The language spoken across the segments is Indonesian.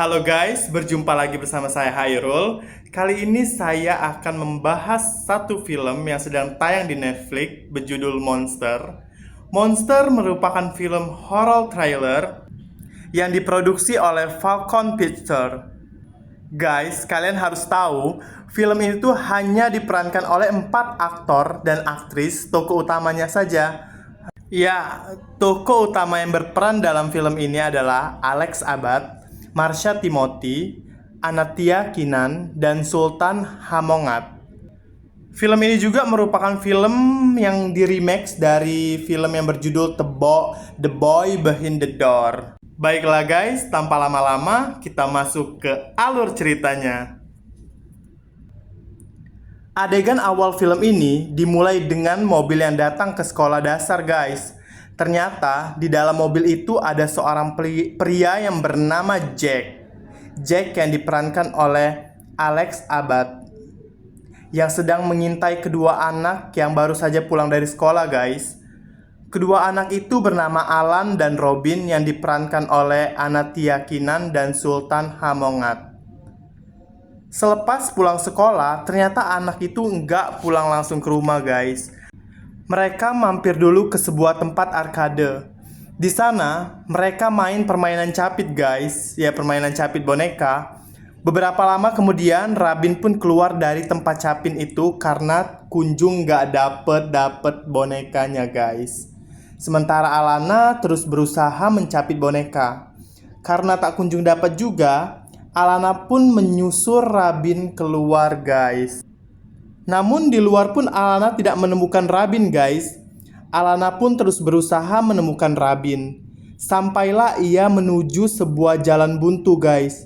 Halo guys, berjumpa lagi bersama saya Hairul. Kali ini saya akan membahas satu film yang sedang tayang di Netflix berjudul Monster. Monster merupakan film horror thriller yang diproduksi oleh Falcon Pictures. Guys, kalian harus tahu, film itu hanya diperankan oleh 4 aktor dan aktris tokoh utamanya saja. Ya, tokoh utama yang berperan dalam film ini adalah Alex Abbott, Marsha Timothy, Anastasia Kinan, dan Sultan Hammongat. Film ini juga merupakan film yang di-remake dari film yang berjudul The Boy Behind the Door. Baiklah guys, tanpa lama-lama kita masuk ke alur ceritanya. Adegan awal film ini dimulai dengan mobil yang datang ke sekolah dasar guys. Ternyata di dalam mobil itu ada seorang pria yang bernama Jack. Jack yang diperankan oleh Alex Abbott, yang sedang mengintai kedua anak yang baru saja pulang dari sekolah guys. Kedua anak itu bernama Alan dan Robin yang diperankan oleh Anastasia Kinan dan Sultan Hammongat. Selepas pulang sekolah, ternyata anak itu nggak pulang langsung ke rumah guys. Mereka mampir dulu ke sebuah tempat arcade. Di sana, mereka main permainan capit guys. Ya, permainan capit boneka. Beberapa lama kemudian, Robin pun keluar dari tempat capit itu karena kunjung nggak dapet bonekanya guys. Sementara Alana terus berusaha mencapit boneka. Karena tak kunjung dapat juga, Alana pun menyusul Robin keluar guys. Namun di luar pun Alana tidak menemukan Robin guys. Alana pun terus berusaha menemukan Robin. Sampailah ia menuju sebuah jalan buntu guys.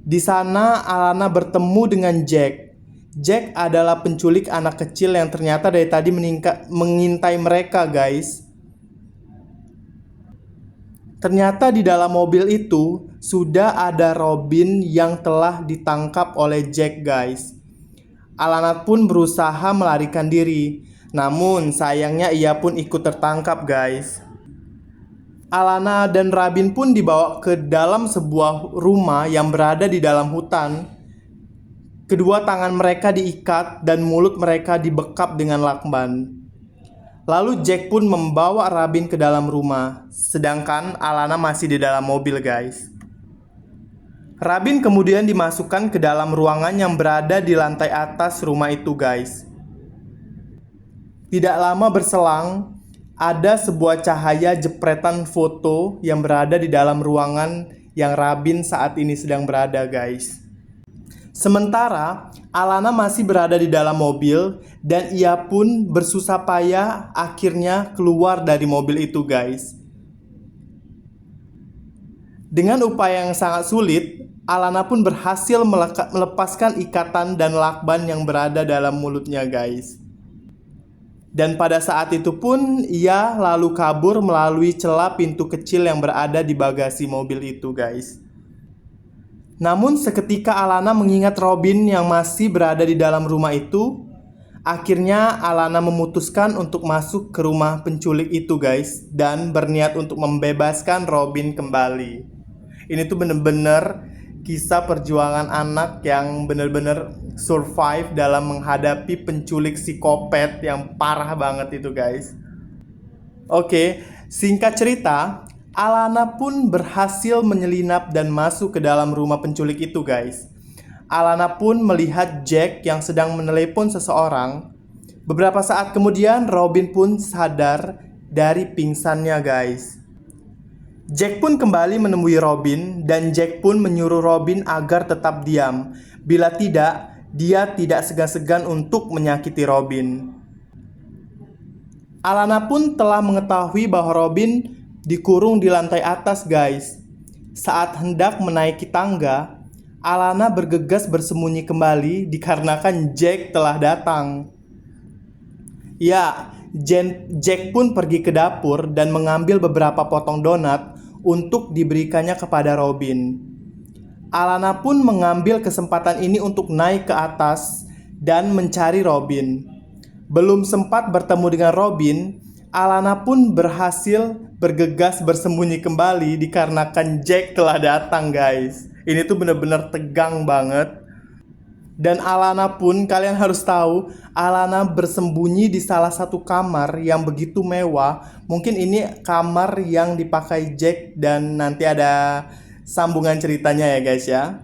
Di sana Alana bertemu dengan Jack. Jack adalah penculik anak kecil yang ternyata dari tadi mengintai mereka guys. Ternyata di dalam mobil itu sudah ada Robin yang telah ditangkap oleh Jack guys. Alana pun berusaha melarikan diri, namun sayangnya ia pun ikut tertangkap guys. Alana dan Robin pun dibawa ke dalam sebuah rumah yang berada di dalam hutan. Kedua tangan mereka diikat dan mulut mereka dibekap dengan lakban. Lalu Jack pun membawa Robin ke dalam rumah, sedangkan Alana masih di dalam mobil guys. Robin kemudian dimasukkan ke dalam ruangan yang berada di lantai atas rumah itu guys. Tidak lama berselang, ada sebuah cahaya jepretan foto yang berada di dalam ruangan yang Robin saat ini sedang berada guys. Sementara Alana masih berada di dalam mobil dan ia pun bersusah payah akhirnya keluar dari mobil itu guys. Dengan upaya yang sangat sulit, Alana pun berhasil melepaskan ikatan dan lakban yang berada dalam mulutnya guys. Dan pada saat itu pun ia lalu kabur melalui celah pintu kecil yang berada di bagasi mobil itu guys. Namun seketika Alana mengingat Robin yang masih berada di dalam rumah itu, akhirnya Alana memutuskan untuk masuk ke rumah penculik itu guys, dan berniat untuk membebaskan Robin kembali. Ini tuh bener-bener kisah perjuangan anak yang bener-bener survive dalam menghadapi penculik psikopat yang parah banget itu guys. Oke, singkat cerita, Alana pun berhasil menyelinap dan masuk ke dalam rumah penculik itu guys. Alana pun melihat Jack yang sedang menelepon seseorang. Beberapa saat kemudian Robin pun sadar dari pingsannya guys. Jack pun kembali menemui Robin dan Jack pun menyuruh Robin agar tetap diam. Bila tidak, dia tidak segan-segan untuk menyakiti Robin. Alana pun telah mengetahui bahwa Robin dikurung di lantai atas guys. Saat hendak menaiki tangga, Alana bergegas bersembunyi kembali dikarenakan Jack telah datang. Ya, Jack pun pergi ke dapur dan mengambil beberapa potong donat untuk diberikannya kepada Robin. Alana pun mengambil kesempatan ini untuk naik ke atas dan mencari Robin. Belum sempat bertemu dengan Robin, Alana pun berhasil bergegas bersembunyi kembali dikarenakan Jack telah datang guys. Ini tuh bener-bener tegang banget. Dan Alana pun, kalian harus tahu, Alana bersembunyi di salah satu kamar yang begitu mewah. Mungkin ini kamar yang dipakai Jack dan nanti ada sambungan ceritanya ya guys ya.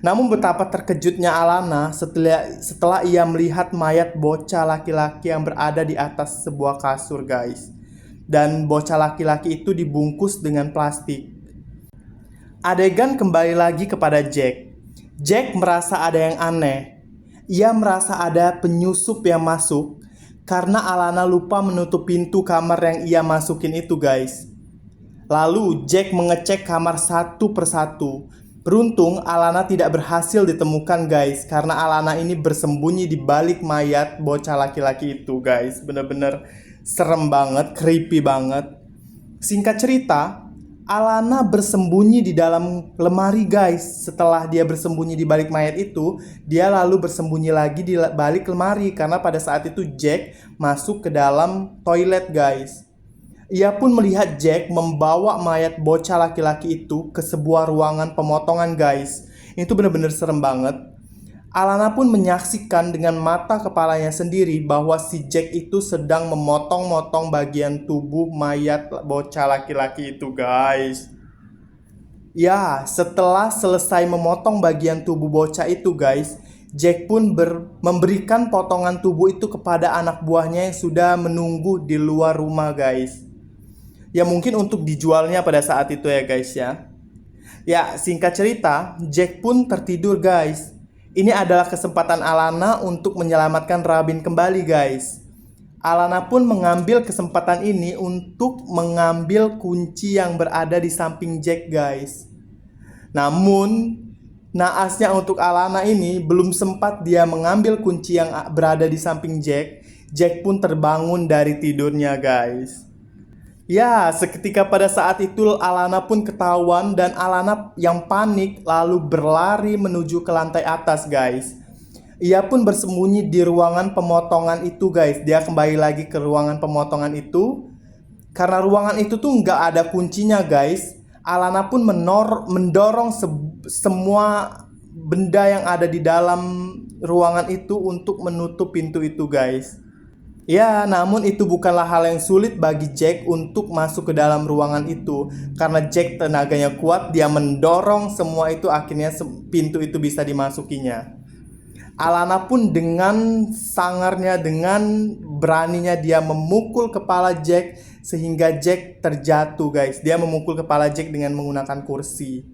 Namun betapa terkejutnya Alana setelah ia melihat mayat bocah laki-laki yang berada di atas sebuah kasur guys. Dan bocah laki-laki itu dibungkus dengan plastik. Adegan kembali lagi kepada Jack. Jack merasa ada yang aneh. Ia merasa ada penyusup yang masuk karena Alana lupa menutup pintu kamar yang ia masukin itu guys. Lalu Jack mengecek kamar satu persatu. Beruntung Alana tidak berhasil ditemukan guys, karena Alana ini bersembunyi di balik mayat bocah laki-laki itu guys. Bener-bener serem banget, creepy banget. Singkat cerita, Alana bersembunyi di dalam lemari guys. Setelah dia bersembunyi di balik mayat itu, dia lalu bersembunyi lagi di balik lemari karena pada saat itu Jack masuk ke dalam toilet guys. Ia pun melihat Jack membawa mayat bocah laki-laki itu ke sebuah ruangan pemotongan guys. Itu benar-benar serem banget. Alana pun menyaksikan dengan mata kepalanya sendiri bahwa si Jack itu sedang memotong-motong bagian tubuh mayat bocah laki-laki itu guys. Ya, setelah selesai memotong bagian tubuh bocah itu guys, Jack pun memberikan potongan tubuh itu kepada anak buahnya yang sudah menunggu di luar rumah guys. Ya mungkin untuk dijualnya pada saat itu ya guys ya. Ya, singkat cerita, Jack pun tertidur guys. Ini adalah kesempatan Alana untuk menyelamatkan Robin kembali guys. Alana pun mengambil kesempatan ini untuk mengambil kunci yang berada di samping Jack guys. Namun naasnya untuk Alana ini, belum sempat dia mengambil kunci yang berada di samping Jack, Jack pun terbangun dari tidurnya guys. Ya, seketika pada saat itu Alana pun ketahuan dan Alana yang panik lalu berlari menuju ke lantai atas guys. Ia pun bersembunyi di ruangan pemotongan itu guys. Dia kembali lagi ke ruangan pemotongan itu. Karena ruangan itu tuh nggak ada kuncinya guys. Alana pun mendorong semua benda yang ada di dalam ruangan itu untuk menutup pintu itu guys. Ya, namun itu bukanlah hal yang sulit bagi Jack untuk masuk ke dalam ruangan itu. Karena Jack tenaganya kuat, dia mendorong semua itu, akhirnya pintu itu bisa dimasukinya. Alana pun dengan sangarnya, dengan beraninya dia memukul kepala Jack sehingga Jack terjatuh guys. Dia memukul kepala Jack dengan menggunakan kursi.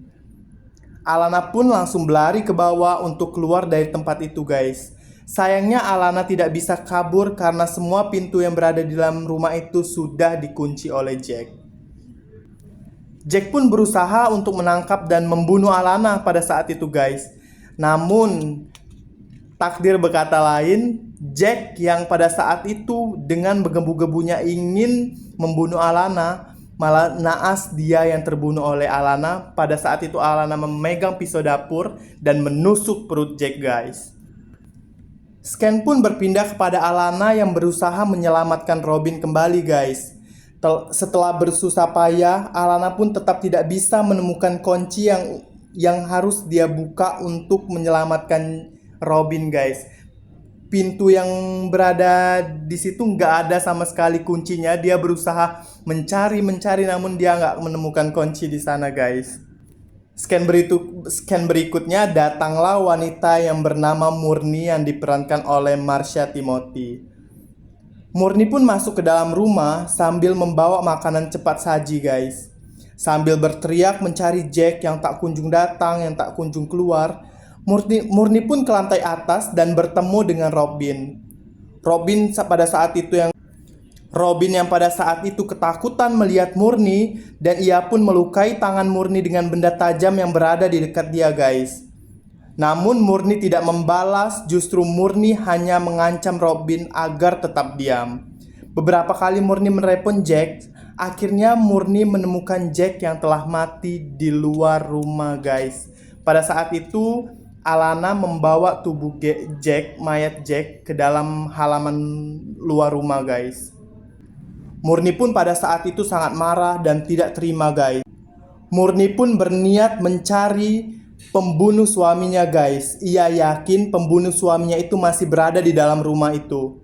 Alana pun langsung berlari ke bawah untuk keluar dari tempat itu guys. Sayangnya Alana tidak bisa kabur karena semua pintu yang berada di dalam rumah itu sudah dikunci oleh Jack. Jack pun berusaha untuk menangkap dan membunuh Alana pada saat itu guys. Namun takdir berkata lain, Jack yang pada saat itu dengan bergebu-gebunya ingin membunuh Alana, malah naas dia yang terbunuh oleh Alana. Pada saat itu Alana memegang pisau dapur dan menusuk perut Jack guys. Scan pun berpindah kepada Alana yang berusaha menyelamatkan Robin kembali guys. Setelah bersusah payah, Alana pun tetap tidak bisa menemukan kunci yang harus dia buka untuk menyelamatkan Robin guys. Pintu yang berada di situ nggak ada sama sekali kuncinya. Dia berusaha mencari namun dia nggak menemukan kunci di sana guys. Scan berikutnya datanglah wanita yang bernama Murni yang diperankan oleh Marsha Timothy. Murni pun masuk ke dalam rumah sambil membawa makanan cepat saji guys. Sambil berteriak mencari Jack yang tak kunjung datang, yang tak kunjung keluar. Murni pun ke lantai atas dan bertemu dengan Robin. Robin yang pada saat itu ketakutan melihat Murni dan ia pun melukai tangan Murni dengan benda tajam yang berada di dekat dia guys. Namun Murni tidak membalas, justru Murni hanya mengancam Robin agar tetap diam. Beberapa kali Murni menelepon Jack, akhirnya Murni menemukan Jack yang telah mati di luar rumah guys. Pada saat itu Alana membawa tubuh mayat Jack ke dalam halaman luar rumah guys. Murni pun pada saat itu sangat marah dan tidak terima guys. Murni pun berniat mencari pembunuh suaminya guys. Ia yakin pembunuh suaminya itu masih berada di dalam rumah itu.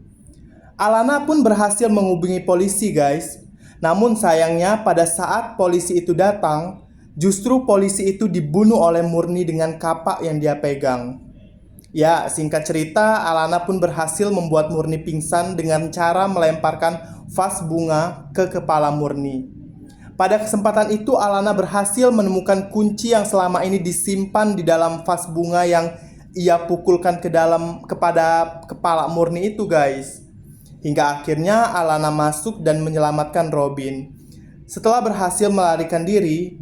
Alana pun berhasil menghubungi polisi guys. Namun sayangnya pada saat polisi itu datang, justru polisi itu dibunuh oleh Murni dengan kapak yang dia pegang. Ya, singkat cerita, Alana pun berhasil membuat Murni pingsan dengan cara melemparkan vas bunga ke kepala Murni. Pada kesempatan itu, Alana berhasil menemukan kunci yang selama ini disimpan di dalam vas bunga yang ia pukulkan kepada kepala Murni itu, guys. Hingga akhirnya Alana masuk dan menyelamatkan Robin. Setelah berhasil melarikan diri,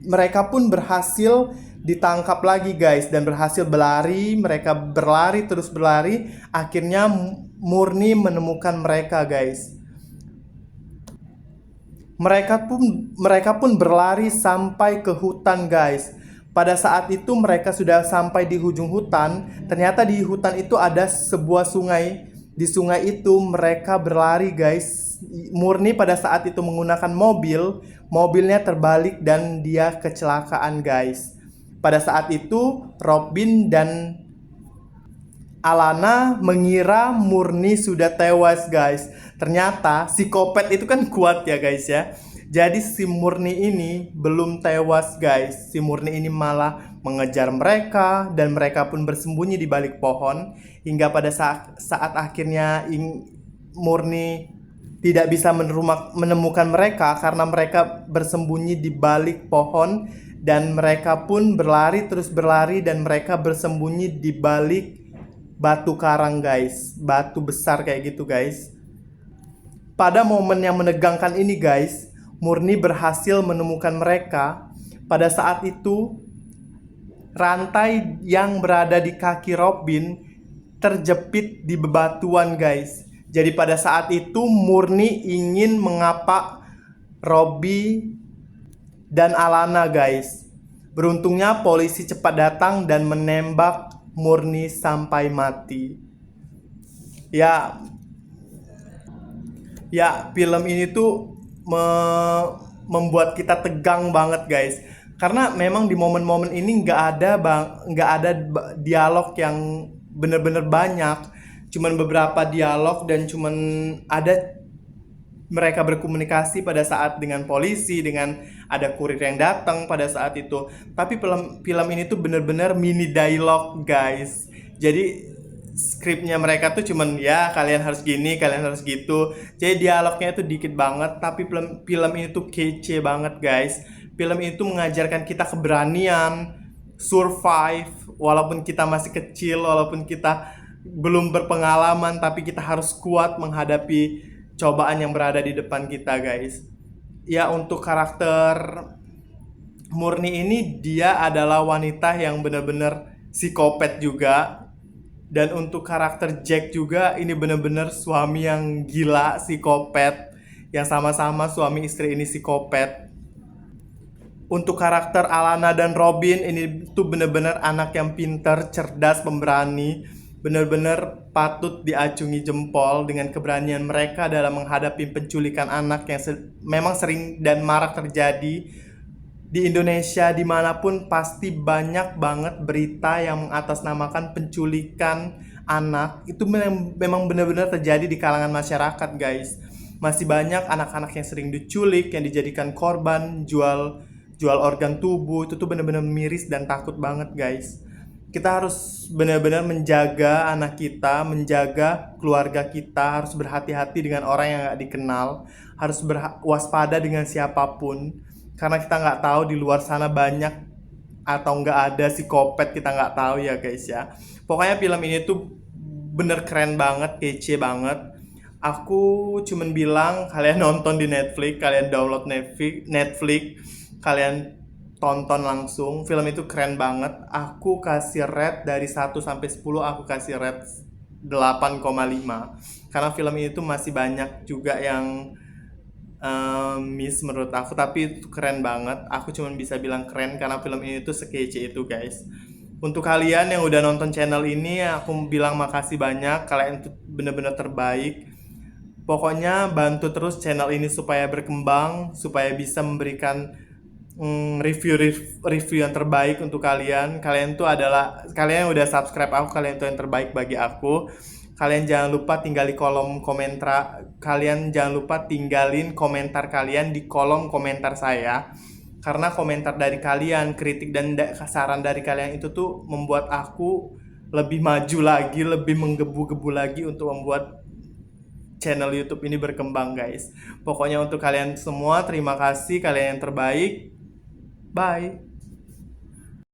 mereka pun berhasil ditangkap lagi guys dan berhasil berlari. Mereka berlari terus berlari. Akhirnya Murni menemukan mereka guys. Mereka pun berlari sampai ke hutan guys. Pada saat itu mereka sudah sampai di ujung hutan. Ternyata di hutan itu ada sebuah sungai. Di sungai itu mereka berlari guys. Murni pada saat itu menggunakan mobil. Mobilnya terbalik dan dia kecelakaan guys. Pada saat itu Robin dan Alana mengira Murni sudah tewas guys. Ternyata psikopat itu kan kuat ya guys ya. Jadi si Murni ini belum tewas guys. Si Murni ini malah mengejar mereka dan mereka pun bersembunyi di balik pohon. Hingga pada saat akhirnya Murni tidak bisa menemukan mereka karena mereka bersembunyi di balik pohon. Dan mereka pun berlari terus berlari dan mereka bersembunyi di balik batu karang guys. Batu besar kayak gitu guys. Pada momen yang menegangkan ini guys, Murni berhasil menemukan mereka. Pada saat itu rantai yang berada di kaki Robin terjepit di bebatuan guys. Jadi pada saat itu Murni ingin mengapak Robin dan Alana guys. Beruntungnya polisi cepat datang dan menembak Murni sampai mati. Ya, film ini tuh membuat kita tegang banget guys. Karena memang di momen-momen ini nggak ada dialog yang bener-bener banyak. Cuman beberapa dialog dan cuman ada mereka berkomunikasi pada saat dengan polisi, dengan ada kurir yang datang pada saat itu. Tapi film ini tuh bener-bener mini dialog guys. Jadi skripnya mereka tuh cuman ya kalian harus gini, kalian harus gitu. Jadi dialognya itu dikit banget. Tapi film ini tuh kece banget guys. Film itu mengajarkan kita keberanian, survive, walaupun kita masih kecil, walaupun kita belum berpengalaman, tapi kita harus kuat menghadapi cobaan yang berada di depan kita guys. Ya, untuk karakter Murni ini dia adalah wanita yang benar-benar psikopat juga. Dan untuk karakter Jack juga ini benar-benar suami yang gila, psikopat. Yang sama-sama suami istri ini psikopat. Untuk karakter Alana dan Robin ini tuh benar-benar anak yang pintar, cerdas, pemberani. Benar-benar patut diacungi jempol dengan keberanian mereka dalam menghadapi penculikan anak yang memang sering dan marak terjadi di Indonesia. Dimanapun pasti banyak banget berita yang mengatasnamakan penculikan anak. Itu memang benar-benar terjadi di kalangan masyarakat guys. Masih banyak anak-anak yang sering diculik, yang dijadikan korban, jual organ tubuh. Itu tuh benar-benar miris dan takut banget guys. Kita harus benar-benar menjaga anak kita, menjaga keluarga kita, harus berhati-hati dengan orang yang gak dikenal, harus waspada dengan siapapun, karena kita nggak tahu di luar sana banyak atau nggak ada psikopat, kita nggak tahu ya guys ya. Pokoknya film ini tuh bener keren banget, kece banget. Aku cuman bilang kalian nonton di Netflix, kalian download Netflix, kalian tonton langsung. Film itu keren banget. Aku kasih rate dari 1 sampai 10, aku kasih rate 8,5. Karena film ini tuh masih banyak juga yang miss menurut aku, tapi itu keren banget. Aku cuma bisa bilang keren karena film ini tuh sekece itu guys. Untuk kalian yang udah nonton channel ini, aku bilang makasih banyak. Kalian tuh bener-bener terbaik. Pokoknya bantu terus channel ini supaya berkembang, supaya bisa memberikan review yang terbaik untuk kalian. Kalian tuh adalah kalian yang udah subscribe aku, kalian tuh yang terbaik bagi aku. Kalian jangan lupa tinggali kolom komentar. Kalian jangan lupa tinggalin komentar kalian di kolom komentar saya. Karena komentar dari kalian, kritik dan saran dari kalian itu tuh membuat aku lebih maju lagi, lebih menggebu-gebu lagi untuk membuat channel YouTube ini berkembang, guys. Pokoknya untuk kalian semua, terima kasih, kalian yang terbaik. Bye.